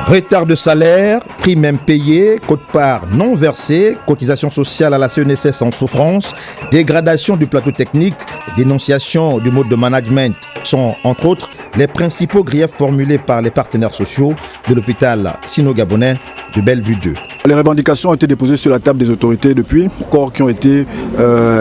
Retard de salaire, primes impayées, quote-part non versées, cotisation sociale à la CNSS en souffrance, dégradation du plateau technique, dénonciation du mode de management sont, entre autres, les principaux griefs formulés par les partenaires sociaux de l'hôpital sino-gabonais de Bellevue 2. Les revendications ont été déposées sur la table des autorités depuis, accords qui ont été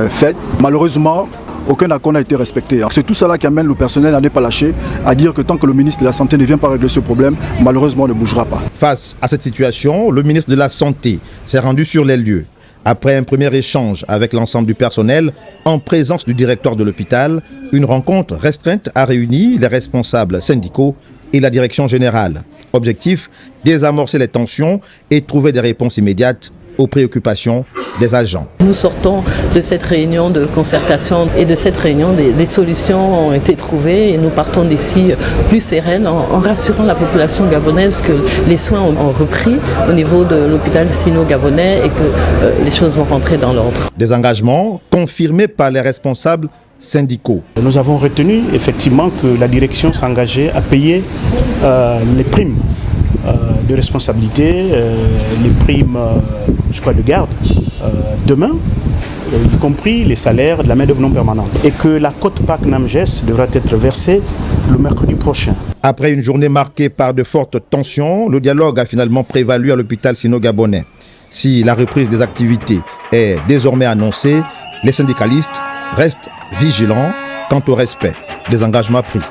faits. Malheureusement, aucun accord n'a été respecté. C'est tout cela qui amène le personnel à ne pas lâcher, à dire que tant que le ministre de la Santé ne vient pas régler ce problème, malheureusement, on ne bougera pas. Face à cette situation, le ministre de la Santé s'est rendu sur les lieux. Après un premier échange avec l'ensemble du personnel, en présence du directeur de l'hôpital, une rencontre restreinte a réuni les responsables syndicaux et la direction générale. Objectif, désamorcer les tensions et trouver des réponses immédiates aux préoccupations des agents. Nous sortons de cette réunion de concertation et de cette réunion, des solutions ont été trouvées et nous partons d'ici plus sereines en rassurant la population gabonaise que les soins ont repris au niveau de l'hôpital sino-gabonais et que les choses vont rentrer dans l'ordre. Des engagements confirmés par les responsables syndicaux. Nous avons retenu effectivement que la direction s'engageait à payer les primes de responsabilité, les primes de garde demain, y compris les salaires de la main-d'œuvre non permanente. Et que la cote PAC NAMGES devra être versée le mercredi prochain. Après une journée marquée par de fortes tensions, le dialogue a finalement prévalu à l'hôpital sino-gabonais. Si la reprise des activités est désormais annoncée, les syndicalistes restent vigilants quant au respect des engagements pris.